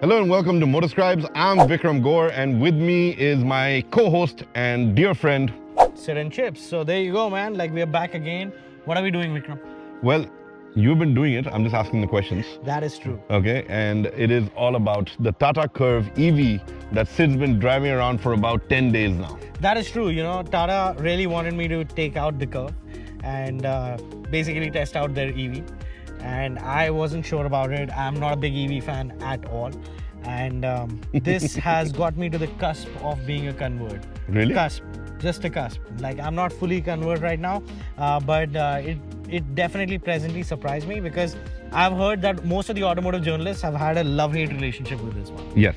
Hello and welcome to MotorScribes. I'm Vikram Gore and with me is my co-host and dear friend. Sid and Chips. So there you go, man. Like, we're back again. What are we doing, Vikram? Well, you've been doing it. I'm just asking the questions. That is true. Okay, and it is all about the Tata Curvv EV that Sid's been driving around for about 10 days now. That is true. You know, Tata really wanted me to take out the Curvv and basically test out their EV. And I wasn't sure about it. I'm not a big EV fan at all. And this has got me to the cusp of being a convert. Really? Cusp. Just a cusp. Like, I'm not fully convert right now, but it definitely pleasantly surprised me because I've heard that most of the automotive journalists have had a love-hate relationship with this one. Yes,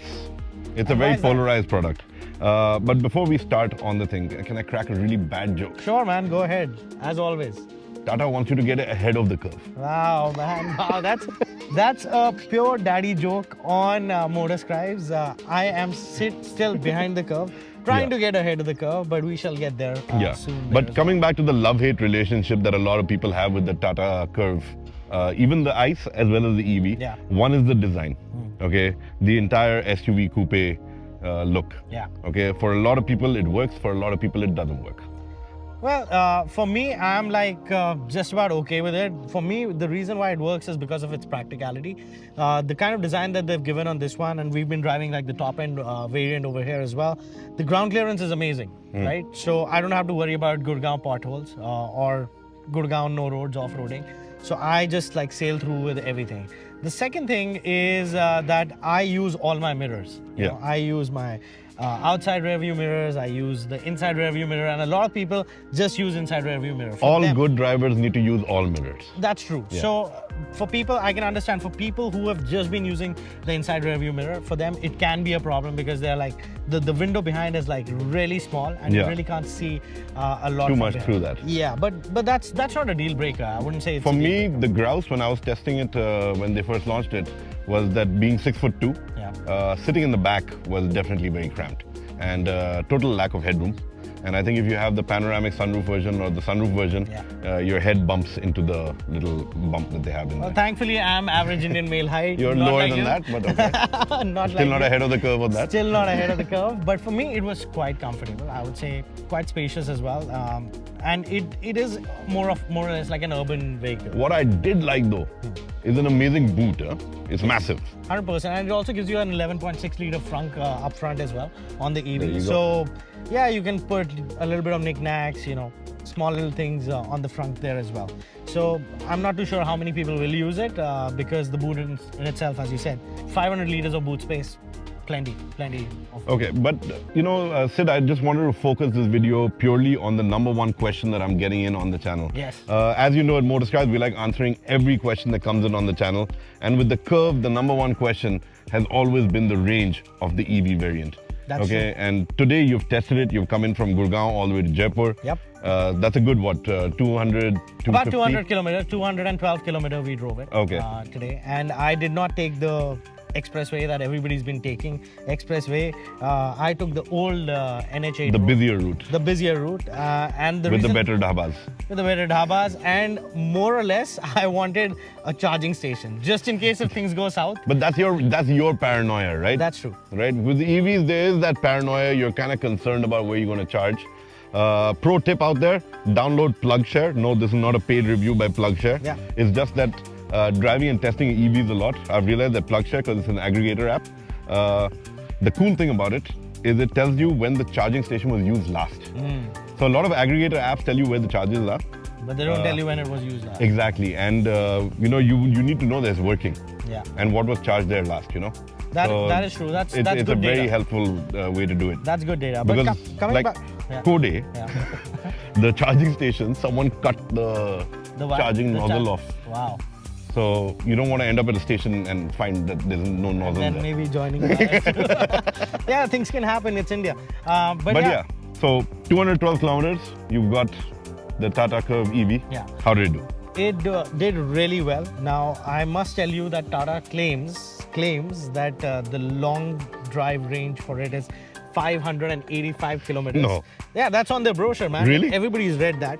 it's a very why is that? polarized product. But before we start on the thing, can I crack a really bad joke? Sure, man. Go ahead. As always. Tata wants you to get ahead of the curve. Wow, man. Wow, that's a pure daddy joke on MotorScribes. I am still behind the curve, trying to get ahead of the curve, but we shall get there soon. But coming back to the love-hate relationship that a lot of people have with the Tata Curvv, even the ICE as well as the EV, one is the design. Okay, the entire SUV coupe look. Yeah. Okay, for a lot of people it works, for a lot of people it doesn't work. Well, for me, I'm like just about okay with it. For me, the reason why it works is because of its practicality. The kind of design that they've given on this one, and we've been driving like the top end variant over here as well. The ground clearance is amazing, right? So I don't have to worry about Gurgaon potholes or Gurgaon no roads off-roading. So I just like sail through with everything. The second thing is that I use all my mirrors. You know, I use my outside rear view mirrors, I use the inside rear view mirror, and a lot of people just use inside rear view mirror. All good drivers need to use all mirrors. That's true. So for people, I can understand, for people who have just been using the inside rear view mirror, for them it can be a problem because they're like, the window behind is like really small and you really can't see a lot too much through that. Yeah, but that's not a deal breaker. I wouldn't say it's for me, the grouse when I was testing it when they first launched it was that being 6'2", sitting in the back was definitely very cramped and total lack of headroom. And I think if you have the panoramic sunroof version or the sunroof version, your head bumps into the little bump that they have in there. Thankfully, I'm average Indian male height. You're lower than that, but okay. Still not ahead of the curve on that. Still not ahead of the curve, but for me, it was quite comfortable. I would say quite spacious as well. And it is more or less like an urban vehicle. What I did like though is an amazing boot. It's massive. 100%, and it also gives you an 11.6 liter frunk up front as well on the EV. There you so yeah, you can put a little bit of knickknacks, you know, small little things on the front there as well. So I'm not too sure how many people will use it because the boot in itself, as you said, 500 liters of boot space. Plenty of Okay, but you know, Sid, I just wanted to focus this video purely on the number one question that I'm getting in on the channel. Yes. As you know, at MotorScribes, we like answering every question that comes in on the channel. And with the Curvv, the number one question has always been the range of the EV variant. That's true. And today you've tested it. You've come in from Gurgaon all the way to Jaipur. Yep. That's a good, what, 200, 250? About 200 kilometers, 212 kilometers we drove it today. And I did not take the expressway that everybody's been taking. Expressway, I took the old NH8 the route, busier route. The busier route, and the with reason, the better dhabas. With the better dhabas, and more or less, I wanted a charging station just in case if things go south. But that's your paranoia, right? That's true. Right. With the EVs, there is that paranoia. You're kind of concerned about where you're going to charge. Pro tip out there: download PlugShare. No, this is not a paid review by PlugShare. Yeah. It's just that. Driving and testing EVs a lot, I've realized that PlugShare, because it's an aggregator app, the cool thing about it is it tells you when the charging station was used last. So a lot of aggregator apps tell you where the charges are. But they don't tell you when it was used last. Exactly, and you know, you need to know that it's working. Yeah. And what was charged there last, you know. That is true. That's it's good a very data. helpful way to do it. That's good data. Because but coming like back, Kode, the charging station, someone cut the charging nozzle off. Wow. So you don't want to end up at a station and find that there's no nozzle there. Then maybe joining yeah, things can happen. It's India. But yeah. So 212 kilometers, you've got the Tata Curvv EV. Yeah. How did it do? It did really well. Now, I must tell you that Tata claims that the long drive range for it is 585 kilometers. No. Yeah, that's on their brochure, man. Really? Everybody's read that.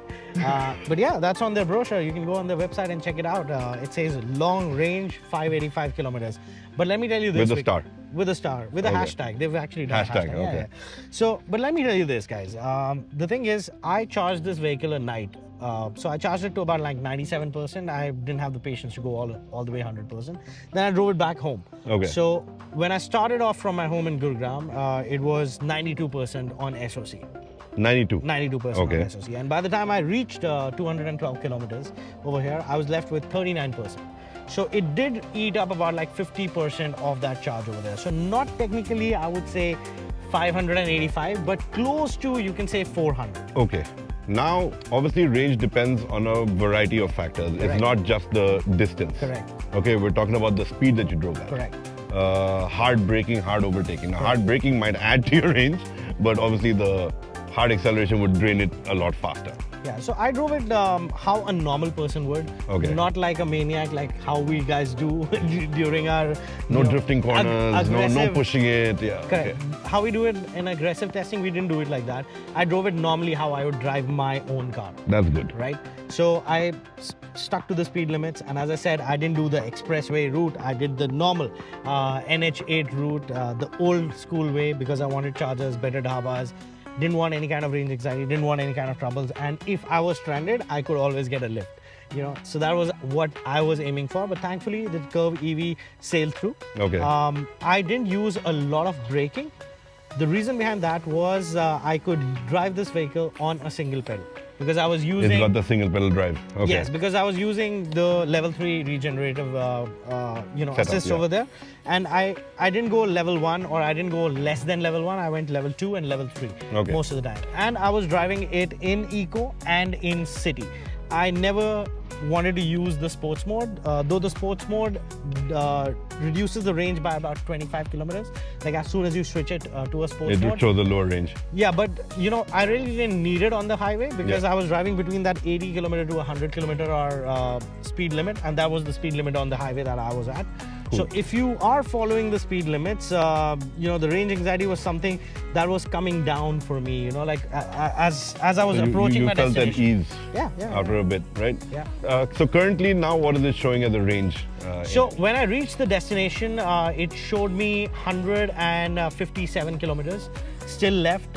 But yeah, that's on their brochure. You can go on their website and check it out. It says long range, 585 kilometers. But let me tell you this. With a star. With a star. With a Okay. hashtag. They've actually done Hashtag, a hashtag. okay. Yeah. So, but let me tell you this, guys. The thing is, I charged this vehicle at night. So I charged it to about like 97%. I didn't have the patience to go all the way 100%. Then I drove it back home. Okay. So when I started off from my home in Gurugram, it was 92% on SOC. 92. 92% Okay. on SOC. And by the time I reached 212 kilometers over here, I was left with 39%. So it did eat up about like 50% of that charge over there. So not technically, I would say 585, but close to, you can say 400. Okay. Now, obviously, range depends on a variety of factors. Correct. It's not just the distance. Correct. Okay, we're talking about the speed that you drove at. Correct. Hard braking, hard overtaking. Now, hard braking might add to your range, but obviously the hard acceleration would drain it a lot faster. Yeah, so I drove it how a normal person would. Okay. Not like a maniac, like how we guys do during our... No you know, drifting corners, no aggressive- pushing it. Yeah. Correct. Okay. How we do it in aggressive testing, we didn't do it like that. I drove it normally how I would drive my own car, That's good. right? So I stuck to the speed limits, and as I said, I didn't do the expressway route. I did the normal NH8 route, the old school way, because I wanted chargers, better dhabas. Didn't want any kind of range anxiety, didn't want any kind of troubles. And if I was stranded, I could always get a lift. You know, so that was what I was aiming for. But thankfully, the Curvv EV sailed through. Okay. I didn't use a lot of braking. The reason behind that was I could drive this vehicle on a single pedal because I was using... It's got the single pedal drive. Okay. Yes, because I was using the level 3 regenerative Setup, assist yeah. over there. And I didn't go level 1 or I didn't go less than level 1. I went level 2 and level 3 Okay. most of the time. And I was driving it in eco and in city. I never wanted to use the sports mode, though the sports mode reduces the range by about 25 kilometers. Like as soon as you switch it to a sports It mode. would show the lower range. Yeah, but you know, I really didn't need it on the highway because Yeah. I was driving between that 80 kilometer to 100 kilometer or speed limit, and that was the speed limit on the highway that I was at. So if you are following the speed limits, you know, the range anxiety was something that was coming down for me. You know, like as I was approaching you my felt at destination. ease Yeah. after a bit, right? Yeah. So currently now, what is it showing as a range? So when I reached the destination, it showed me 157 kilometers still left,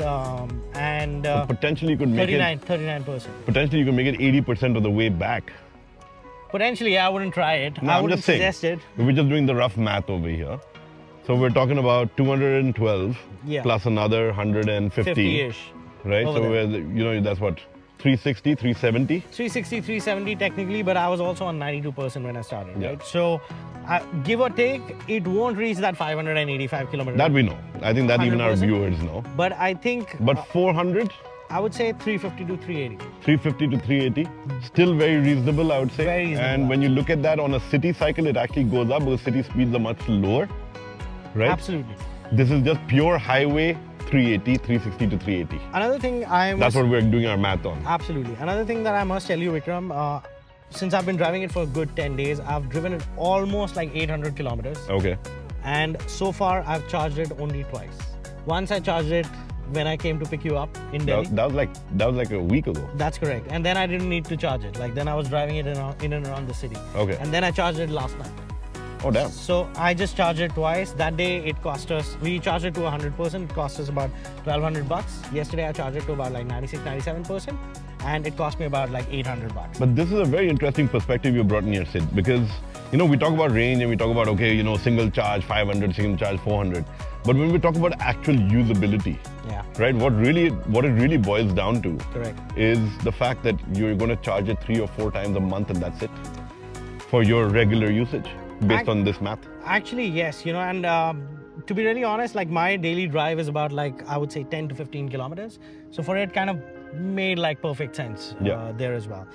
and potentially you could make 39%. Potentially you could make it 80% of the way back. Potentially, I wouldn't try it. No, I I'm wouldn't just saying. suggest it. We're just doing the rough math over here. So we're talking about 212 Yeah. plus another 150, 50-ish. right? over So there. we're, you know, that's what, 360, 370? 360, 370 technically, but I was also on 92% when I started, Yeah. right? So, give or take, it won't reach that 585 kilometers. That we know. I think that even our 100%? viewers know. But I think, But 400, I would say 350 to 380. 350 to 380, still very reasonable, I would say. Very reasonable, And when you look at that on a city cycle, it actually goes up because city speeds are much lower, right? Absolutely. This is just pure highway 380, 360 to 380. Another thing I must... That's what we're doing our math on. Absolutely. Another thing that I must tell you, Vikram, since I've been driving it for a good 10 days, I've driven it almost like 800 kilometers. Okay. And so far, I've charged it only twice. Once I charged it when I came to pick you up in Delhi. That was like a week ago. That's correct. And then I didn't need to charge it. Like then I was driving it in and around the city. Okay. And then I charged it last night. Oh, damn. So I just charged it twice. That day it cost us, we charged it to 100%. It cost us about 1,200 bucks. Yesterday I charged it to about like 96, 97%. And it cost me about like 800 bucks. But this is a very interesting perspective you brought in here, Sid, because, you know, we talk about range and we talk about, okay, you know, single charge 500, single charge 400. But when we talk about actual usability, Yeah. right, what it really boils down to Correct. is the fact that you're going to charge it 3 or 4 times a month and that's it for your regular usage based on this math. Actually, yes, you know, and to be really honest, like my daily drive is about like, I would say 10 to 15 kilometers. So for it kind of made like perfect sense Yeah. there as well.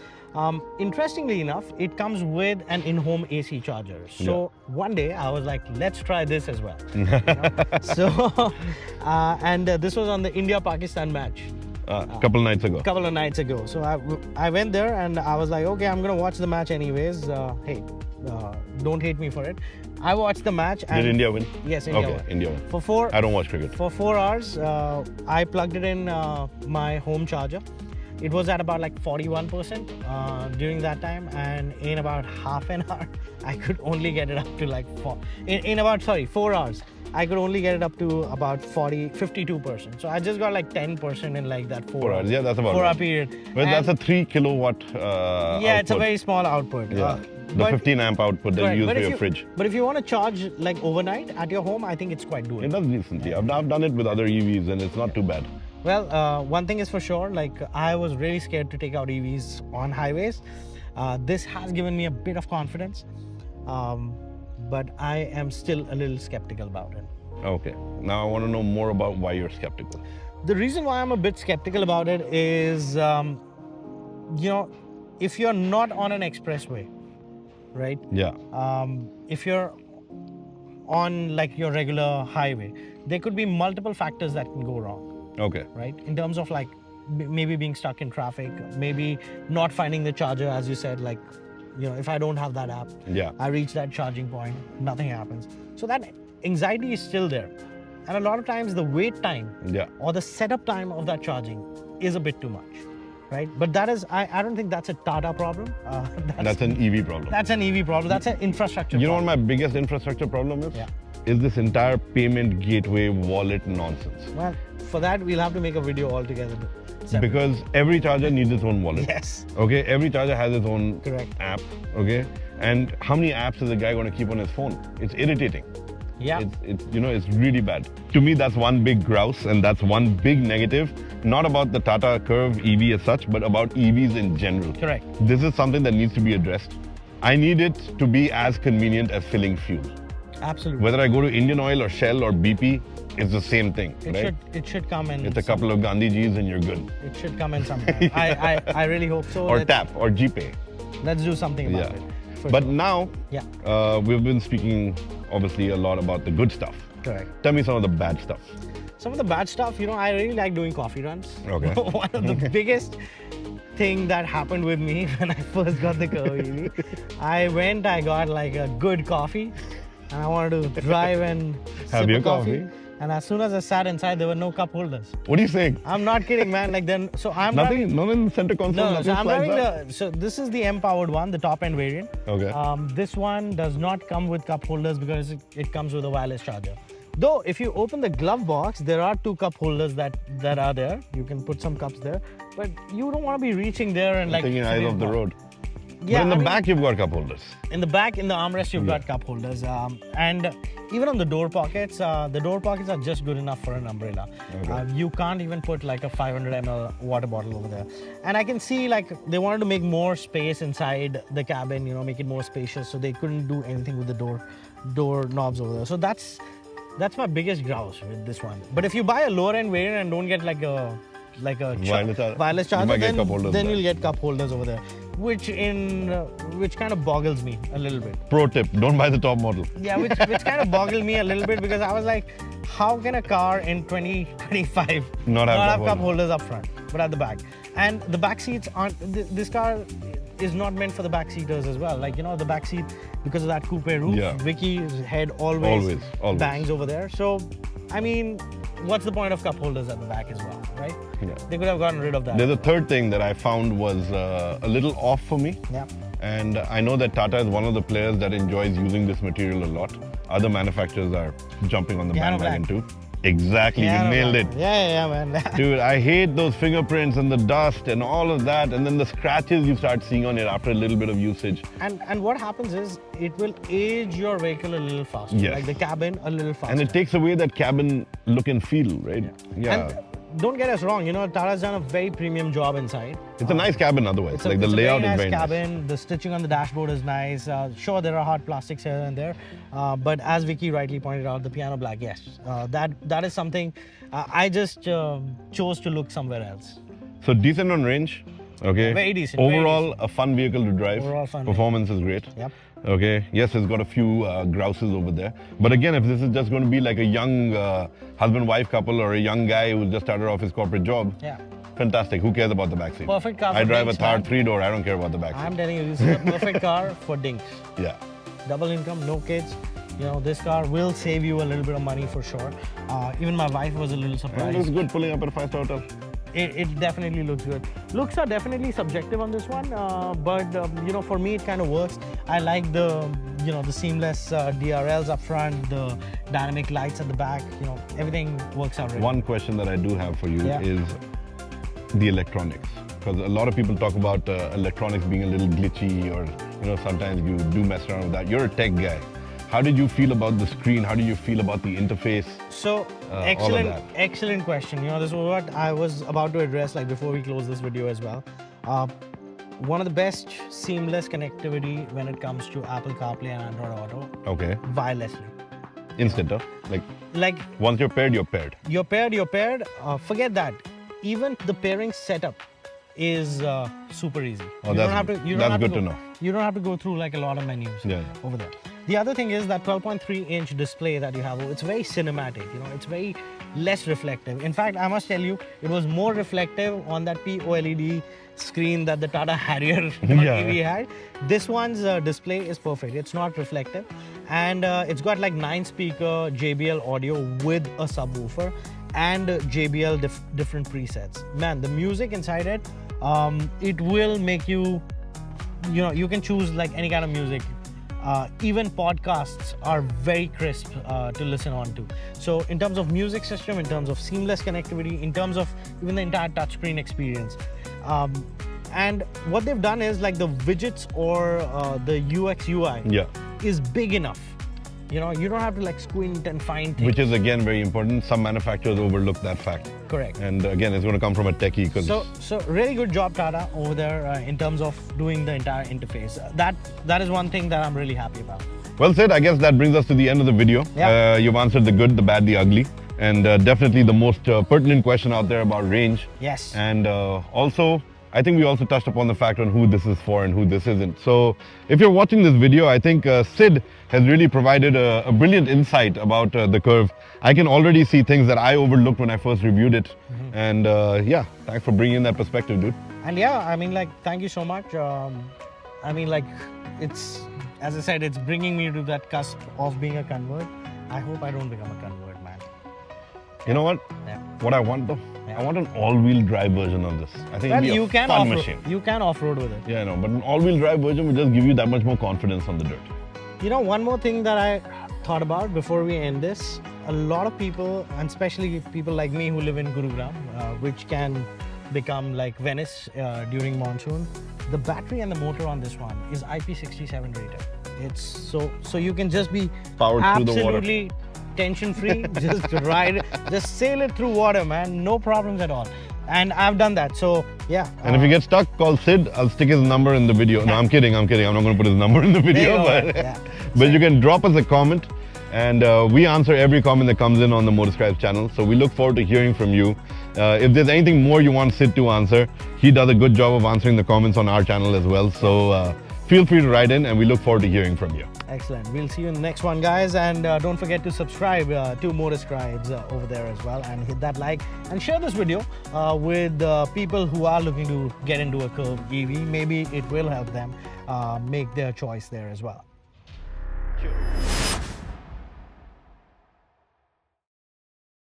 Interestingly enough, it comes with an in-home AC charger. So one day I was like, let's try this as well. You know? So, and this was on the India-Pakistan match. Couple nights ago. Couple of nights ago. So I went there and I was like, okay, I'm gonna watch the match anyways. Hey, don't hate me for it. I watched the match. And Did India win? Yes, India won. Okay, India won. For 4. I don't watch cricket. For 4 hours, I plugged it in my home charger. It was at about like 41% during that time, and in about half an hour, I could only get it up to like 4 hours. I could only get it up to about 52%. So I just got like 10% in like that 4 hours. Yeah, that's about 4 hour right. period. Well, that's a 3 kilowatt yeah, output. it's a very small output. Yeah. The 15 amp output that you use for your fridge. But if you want to charge like overnight at your home, I think it's quite doable. It does decently. I've done it with other EVs and it's not too bad. Well, one thing is for sure, like I was really scared to take out EVs on highways. This has given me a bit of confidence, but I am still a little skeptical about it. Okay, now I want to know more about why you're skeptical. The reason why I'm a bit skeptical about it is, if you're not on an expressway, right? Yeah. If you're on like your regular highway, there could be multiple factors that can go wrong. Okay. Right? In terms of like maybe being stuck in traffic, maybe not finding the charger, as you said, like, if I don't have that app, I reach that charging point, nothing happens. So that anxiety is still there. And a lot of times the wait time or the setup time of that charging is a bit too much. Right? But that is, I don't think that's a Tata problem. That's an EV problem. That's an EV problem. That's an infrastructure problem. You know what my biggest infrastructure problem is? Yeah. Is this entire payment gateway wallet nonsense. Well, for that, we'll have to make a video altogether. Because every charger needs its own wallet. Yes. Okay, every charger has its own app. Okay, and how many apps is the guy going to keep on his phone? It's irritating. Yeah. It's really bad. To me, that's one big grouse and that's one big negative. Not about the Tata Curvv EV as such, but about EVs in general. Correct. This is something that needs to be addressed. I need it to be as convenient as filling fuel. Absolutely. Whether I go to Indian Oil or Shell or BP, it's the same thing. It should come in. It's a couple of Gandhijis and you're good. It should come in sometime. I really hope so. Or tap or GPay. Let's do something about it. But now, we've been speaking obviously a lot about the good stuff. Correct. Tell me some of the bad stuff. Some of the bad stuff, I really like doing coffee runs. Okay. One of the biggest thing that happened with me when I first got the Curvv EV, I got like a good coffee. And I wanted to drive and have your coffee. And as soon as I sat inside, there were no cup holders. What are you saying? I'm not kidding, man. Like then, so I'm nothing. No in the center console. No. So I'm driving so this is the M-powered one, the top-end variant. Okay. This one does not come with cup holders because it comes with a wireless charger. Though, if you open the glove box, there are 2 cup holders that are there. You can put some cups there, but you don't want to be reaching there and like thinking eyes off the road. Yeah, but in the back, you've got cup holders. In the back, in the armrest, you've got cup holders. And even on the door pockets are just good enough for an umbrella. Okay. You can't even put like a 500 ml water bottle over there. And I can see like they wanted to make more space inside the cabin, make it more spacious. So they couldn't do anything with the door knobs over there. So that's my biggest grouse with this one. But if you buy a lower end variant and don't get like a wireless charger, then you'll get cup holders over there. Which kind of boggles me a little bit. Pro tip, don't buy the top model. Yeah, which kind of boggled me a little bit because I was like, how can a car in 2025 not have cup holders up front, but at the back? And the back seats aren't, this car is not meant for the back seaters as well. Like, the back seat, because of that coupe roof, Vicky's head always bangs over there. So, I mean, what's the point of cup holders at the back as well, right? Yeah. They could have gotten rid of that. There's a third thing that I found was a little off for me. Yeah. And I know that Tata is one of the players that enjoys using this material a lot. Other manufacturers are jumping on the bandwagon too. Exactly, you nailed it. Yeah, man. Dude, I hate those fingerprints and the dust and all of that, and then the scratches you start seeing on it after a little bit of usage. And what happens is, it will age your vehicle a little faster, like the cabin a little faster. And it takes away that cabin look and feel, right? Yeah. And don't get us wrong, Tata's done a very premium job inside. It's a nice cabin otherwise, the layout is very nice. Cabin, the stitching on the dashboard is nice. Sure, there are hard plastics here and there, but as Vicky rightly pointed out, the piano black, yes. That is something I just chose to look somewhere else. So decent on range, okay? Very decent. Overall, a fun vehicle to drive. Overall fun. Performance is great. Yep. Okay, yes, it's got a few grouses over there. But again, if this is just going to be like a young husband-wife couple or a young guy who just started off his corporate job, Fantastic. Who cares about the back seat? Perfect car for I drive dinks, a Thar man. 3-door. I don't care about the back seat. I'm telling you, this is a perfect car for dinks. Yeah. Double income, no kids. You know, this car will save you a little bit of money for sure. Even my wife was a little And surprised. it looks good pulling up at a 5-star hotel. It definitely looks good. Looks are definitely subjective on this one, but you know, for me it kind of works. I like the, you know, the seamless DRLs up front, the dynamic lights at the back. You know, everything works out really. One question that I do have for you Yeah. is the electronics. Because a lot of people talk about electronics being a little glitchy, or you know, sometimes you do mess around with that. You're a tech guy. How did you feel about the screen? How did you feel about the interface? So excellent question. You know, this is what I was about to address like before we close this video as well. One of the best seamless connectivity when it comes to Apple CarPlay and Android Auto, Okay. wirelessly. Instant, huh? Like Once you're paired, you're paired. you're paired. Forget that. Even the pairing setup is super easy. Oh, that's good to know. You don't have to go through like a lot of menus Yeah. over there. The other thing is that 12.3-inch display that you have, it's very cinematic, you know, it's very less reflective. In fact, I must tell you, it was more reflective on that POLED screen that the Tata Harrier EV had. This one's display is perfect. It's not reflective. And it's got like 9-speaker JBL audio with a subwoofer and JBL different presets. Man, the music inside it, it will make you, you know, you can choose like any kind of music. Even podcasts are very crisp to listen on to. So in terms of music system, in terms of seamless connectivity, in terms of even the entire touchscreen experience. And what they've done is like the widgets or the UX UI is big enough. You know, you don't have to like squint and find things. Which is again very important. Some manufacturers overlook that fact. Correct. And again, it's going to come from a techie. So really good job, Tata, over there in terms of doing the entire interface. That is one thing that I'm really happy about. Well, Sid, I guess that brings us to the end of the video. Yeah. You've answered the good, the bad, the ugly, and definitely the most pertinent question out there about range. Yes. And also, I think we also touched upon the fact on who this is for and who this isn't. So if you're watching this video, I think Sid has really provided a brilliant insight about the Curvv. I can already see things that I overlooked when I first reviewed it. And yeah, thanks for bringing in that perspective, dude. And yeah, I mean, like, thank you so much. I mean, like, it's, as I said, it's bringing me to that cusp of being a convert. I hope I don't become a convert, man. You know what? Yeah. What I want though? Yeah. I want an all-wheel drive version of this. I think Well, it'll be you a can fun off-road. machine. You can off-road with it. Yeah, I know, but an all-wheel drive version will just give you that much more confidence on the dirt. You know, one more thing that I thought about before we end this, a lot of people, and especially people like me who live in Gurugram, which can become like Venice during monsoon, the battery and the motor on this one is IP67 rated. It's so you can just be Powered through the water. absolutely tension-free, just ride, just sail it through water, man, no problems at all. And I've done that, so yeah. And if you get stuck, call Sid. I'll stick his number in the video. No, I'm kidding. I'm not going to put his number in the video. But, yeah. but you can drop us a comment. And we answer every comment that comes in on the MotorScribes channel. So we look forward to hearing from you. If there's anything more you want Sid to answer, he does a good job of answering the comments on our channel as well. So feel free to write in and we look forward to hearing from you. Excellent. We'll see you in the next one, guys. And don't forget to subscribe to MotorScribes over there as well. And hit that like and share this video with people who are looking to get into a Curvv EV. Maybe it will help them make their choice there as well. Cheers.